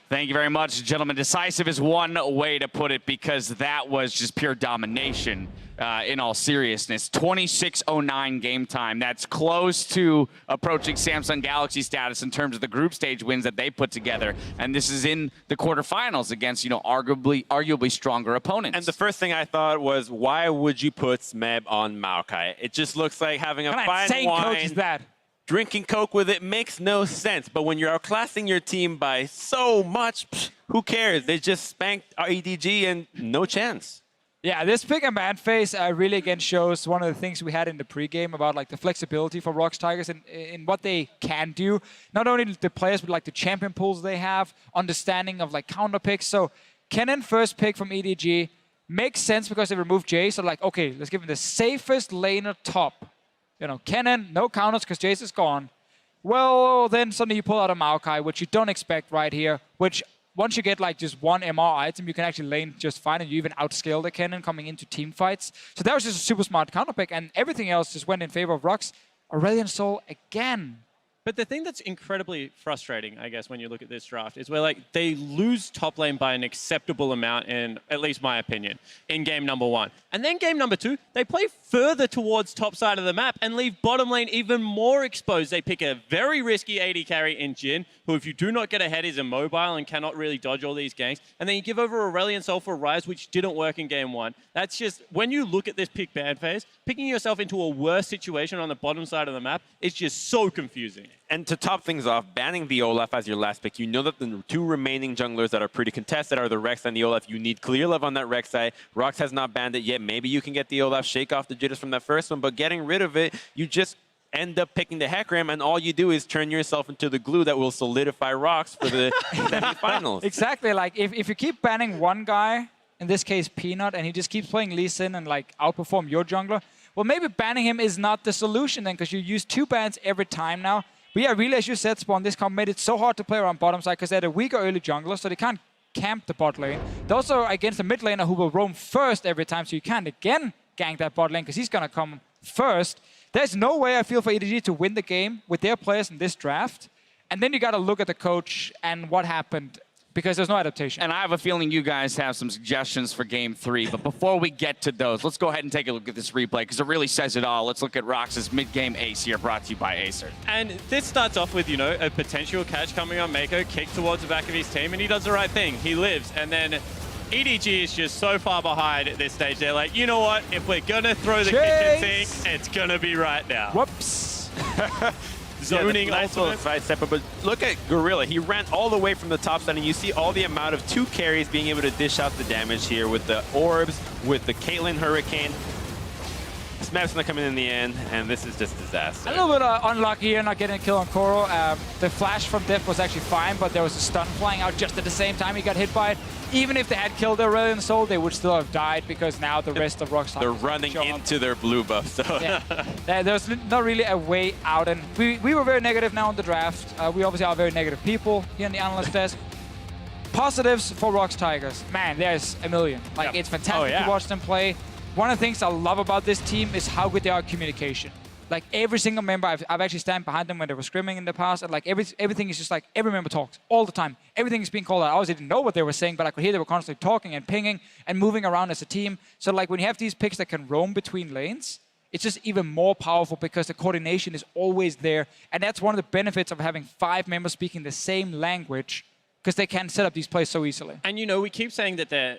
Thank you very much, gentlemen. Decisive is one way to put it because that was just pure domination in all seriousness. 26:09 game time. That's close to approaching Samsung Galaxy status in terms of the group stage wins that they put together. And this is in the quarterfinals against, arguably stronger opponents. And the first thing I thought was, why would you put Smeb on Maokai? It just looks like having a fine wine. Coach is that? Drinking Coke with it makes no sense. But when you're outclassing your team by so much, who cares? They just spanked our EDG and no chance. Yeah, this pick and ban phase really again shows one of the things we had in the pregame about like the flexibility for Rox Tigers and in what they can do. Not only the players, but like the champion pools they have, understanding of like counter picks. So Kennen first pick from EDG makes sense because they removed Jace. So like, okay, let's give him the safest laner top. Kennen, no counters because Jace is gone. Well, then suddenly you pull out a Maokai, which you don't expect right here, which once you get like just one MR item, you can actually lane just fine, and you even outscale the Kennen coming into team fights. So that was just a super smart counter pick, and everything else just went in favor of Rox. Aurelion Sol again. But the thing that's incredibly frustrating, I guess, when you look at this draft is where like they lose top lane by an acceptable amount in, at least my opinion, in game number 1. And then game number 2, they play further towards top side of the map and leave bottom lane even more exposed. They pick a very risky AD carry in Jhin, who if you do not get ahead is immobile and cannot really dodge all these ganks. And then you give over Aurelion Sol for Ryze, which didn't work in game 1. That's just, when you look at this pick ban phase, picking yourself into a worse situation on the bottom side of the map is just so confusing. And to top things off, banning the Olaf as your last pick, you know that the two remaining junglers that are pretty contested are the Rex and the Olaf. You need clear love on that Rex side. Rox has not banned it yet. Maybe you can get the Olaf, shake off the jitters from that first one, but getting rid of it, you just end up picking the Hecarim, and all you do is turn yourself into the glue that will solidify Rox for the semifinals. Exactly. Like, if you keep banning one guy, in this case Peanut, and he just keeps playing Lee Sin and like outperform your jungler, well, maybe banning him is not the solution then, because you use 2 bans every time now. But yeah, really, as you said, Spawn, this comp made it so hard to play around bottom side because they're a weaker early jungler, so they can't camp the bot lane. They're also against a mid laner who will roam first every time, so you can't again gank that bot lane because he's going to come first. There's no way, I feel, for EDG to win the game with their players in this draft. And then you got to look at the coach and what happened, because there's no adaptation. And I have a feeling you guys have some suggestions for Game 3. But before we get to those, let's go ahead and take a look at this replay, because it really says it all. Let's look at Rox's mid-game ace here, brought to you by Acer. And this starts off with, a potential catch coming on Mako, kick towards the back of his team, and he does the right thing. He lives, and then EDG is just so far behind at this stage. They're like, you know what? If we're going to throw the kitchen sink, it's going to be right now. Whoops. Zoning nice little side step, but look at Gorilla. He ran all the way from the top side, and you see all the amount of 2 carries being able to dish out the damage here with the orbs, with the Caitlyn Hurricane. Smeb's gonna come in the end, and this is just disaster. A little bit unlucky here, not getting a kill on Koro. The flash from Def was actually fine, but there was a stun flying out just at the same time he got hit by it. Even if they had killed their Aurelion Sol, they would still have died, because now the rest of Rox Tigers they're running into their blue buff. So yeah. There's not really a way out, and we were very negative now on the draft. We obviously are very negative people here in the analyst desk. Positives for Rox Tigers. Man, there's a million. Like, it's fantastic to watch them play. One of the things I love about this team is how good they are at communication. Like, every single member, I've actually stand behind them when they were scrimming in the past, and like everything is just like, every member talks all the time. Everything is being called out. I obviously didn't know what they were saying, but I could hear they were constantly talking and pinging and moving around as a team. So like, when you have these picks that can roam between lanes, it's just even more powerful because the coordination is always there. And that's one of the benefits of having 5 members speaking the same language, because they can set up these plays so easily. And we keep saying that they're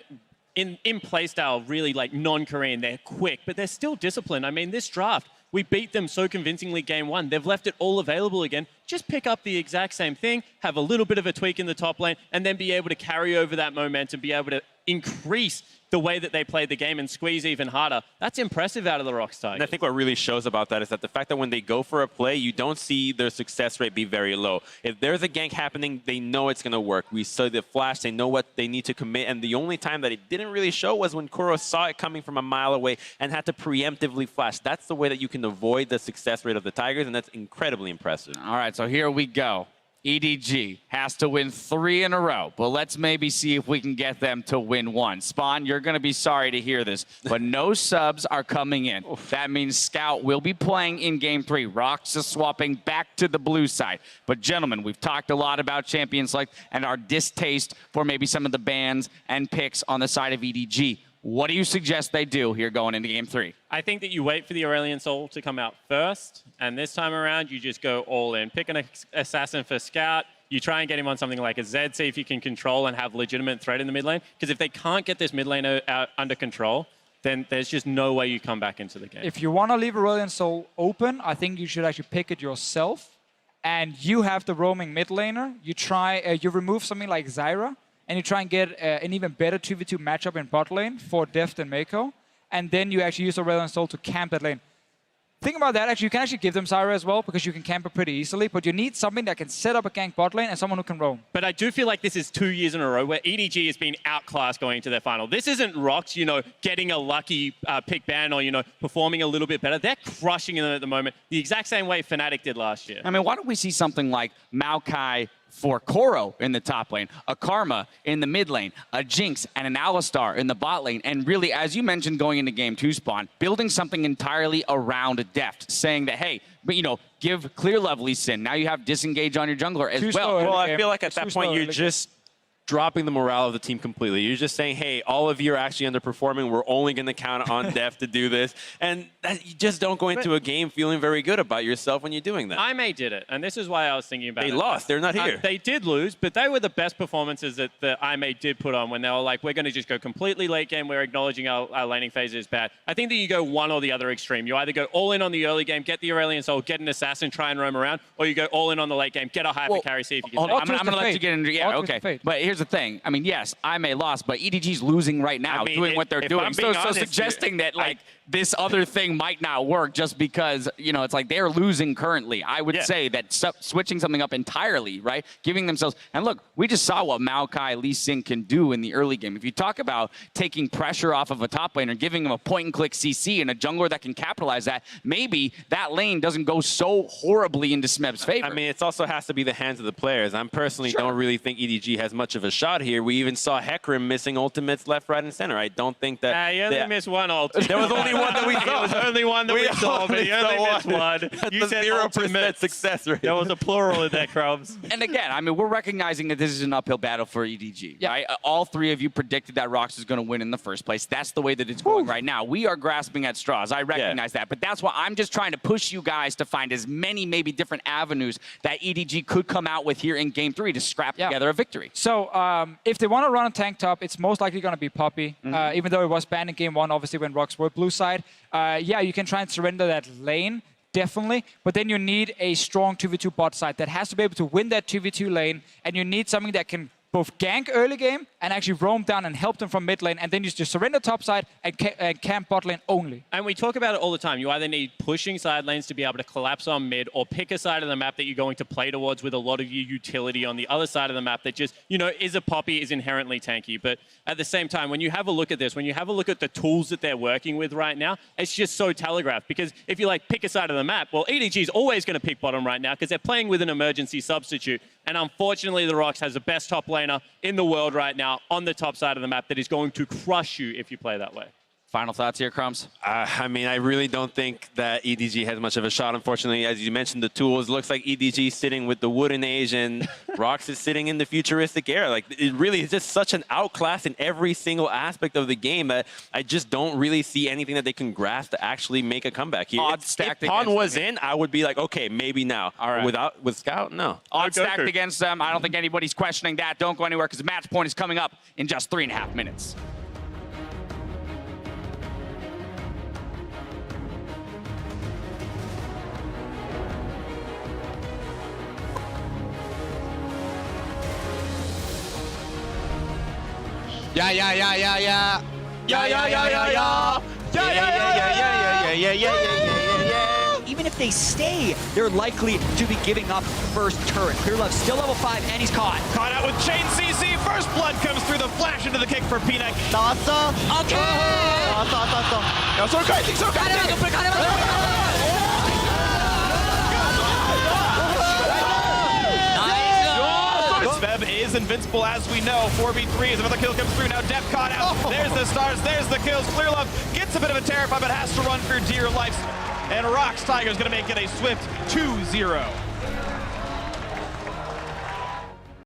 in playstyle really like non-Korean. They're quick, but they're still disciplined. I mean, this draft, we beat them so convincingly game 1. They've left it all available again. Just pick up the exact same thing, have a little bit of a tweak in the top lane, and then be able to carry over that momentum, be able to increase the way that they play the game and squeeze even harder. That's impressive out of the Rox Tigers. And I think what really shows about that is that the fact that when they go for a play, you don't see their success rate be very low. If there's a gank happening, they know it's going to work. We saw the flash, they know what they need to commit, and the only time that it didn't really show was when Kuro saw it coming from a mile away and had to preemptively flash. That's the way that you can avoid the success rate of the Tigers, and that's incredibly impressive. All right, so here we go. EDG has to win 3 in a row, but let's maybe see if we can get them to win 1. Spawn, you're going to be sorry to hear this, but no subs are coming in. That means Scout will be playing in Game 3. Rox is swapping back to the blue side. But gentlemen, we've talked a lot about Champion Select and our distaste for maybe some of the bans and picks on the side of EDG. What do you suggest they do here going into Game 3? I think that you wait for the Aurelion Soul to come out first, and this time around, you just go all in. Pick an assassin for Scout. You try and get him on something like a Zed, see if you can control and have legitimate threat in the mid lane. Because if they can't get this mid lane out under control, then there's just no way you come back into the game. If you want to leave Aurelion Soul open, I think you should actually pick it yourself. And you have the roaming mid laner. You try, you remove something like Zyra, and you try and get an even better 2v2 matchup in bot lane for Deft and Mako. And then you actually use Aurelion Soul to camp that lane. Think about that, actually, you can actually give them Zyra as well, because you can camp it pretty easily, but you need something that can set up a gank bot lane and someone who can roam. But I do feel like this is 2 years in a row where EDG has been outclassed going into their final. This isn't Rox, you know, getting a lucky pick ban or, you know, performing a little bit better. They're crushing them at the moment, the exact same way Fnatic did last year. I mean, why don't we see something like Maokai for Koro in the top lane, a Karma in the mid lane, a Jinx and an Alistar in the bot lane, and really, as you mentioned going into Game 2, Spawn, building something entirely around Deft, saying that, hey, but you know, give clear Lovely Sin. Now you have disengage on your jungler as well. Well, I feel like at that point you're just dropping the morale of the team completely. You're just saying, hey, all of you are actually underperforming. We're only going to count on Deft to do this. And you just don't go into a game feeling very good about yourself when you're doing that. IMA did it, and this is why I was thinking about it. They lost. They're not here. They did lose, but they were the best performances that the IMA did put on when they were like, we're going to just go completely late game. We're acknowledging our laning phase is bad. I think that you go one or the other extreme. You either go all in on the early game, get the Aurelion Soul, get an assassin, try and roam around, or you go all in on the late game, get a hyper carry, see if you can take it. I'm going to let you get into yeah, okay. But here's the thing. I mean, yes, I may lost, but EDG's losing right now, doing what they're doing. So suggesting that like this other thing might not work just because, you know, it's like they're losing currently. I would say that switching something up entirely, right? Giving themselves, and look, we just saw what Maokai Lee Sin can do in the early game. If you talk about taking pressure off of a top laner, giving them a point-and-click CC and a jungler that can capitalize that, maybe that lane doesn't go so horribly into Smeb's favor. I mean, it also has to be the hands of the players. I personally don't really think EDG has much of a shot here. We even saw Hecarim missing ultimates left, right, and center. I don't think that... he only missed one ultimate. There was only one that we saw. It was only one that we saw, but he only missed one. You said 0% success rate. There was a plural in there, Crumbs. And again, I mean, we're recognizing that this is an uphill battle for EDG, right? All three of you predicted that Rox is going to win in the first place. That's the way that it's going right now. We are grasping at straws. I recognize that. But that's why I'm just trying to push you guys to find as many maybe different avenues that EDG could come out with here in Game 3 to scrap together a victory. So if they want to run a tank top, it's most likely going to be Poppy. Even though it was banned in Game 1, obviously, when Rox were blue side. Yeah, you can try and surrender that lane, definitely. But then you need a strong 2v2 bot side that has to be able to win that 2v2 lane. And you need something that can both gank early game and actually roam down and help them from mid lane, and then you just surrender top side and camp bot lane only. And we talk about it all the time. You either need pushing side lanes to be able to collapse on mid, or pick a side of the map that you're going to play towards with a lot of your utility on the other side of the map that just, you know, is a Poppy, is inherently tanky. But at the same time, when you have a look at this, when you have a look at the tools that they're working with right now, it's just so telegraphed. Because if you like pick a side of the map, well, EDG is always going to pick bottom right now because they're playing with an emergency substitute. And unfortunately, the Rox has the best top laner in the world right now on the top side of the map that is going to crush you if you play that way. Final thoughts here, Crumbs? I mean, I really don't think that EDG has much of a shot, unfortunately. As you mentioned, the tools, looks like EDG sitting with the wooden age and Rox is sitting in the futuristic era. Like, it really is just such an outclass in every single aspect of the game that I just don't really see anything that they can grasp to actually make a comeback here. If Pawn was in, I would be like, okay, maybe now. All right. With Scout, no. Odds stacked against them. I don't think anybody's questioning that. Don't go anywhere because the match point is coming up in just 3.5 minutes. Even if they stay, they're likely to be giving up first turret. Clearlove still level 5, and he's caught. Caught out with Chain CC. First blood comes through the flash into the kick for Peanut. 나왔어. 오케이. 왔어. 야, 솔카이팅. 나이스. Svev is invincible, as we know. 4v3 as another kill comes through. Now Def caught out. There's the stars, there's the kills. Clearlove gets a bit of a terrify, but has to run for dear life. And Rox Tigers going to make it a swift 2-0.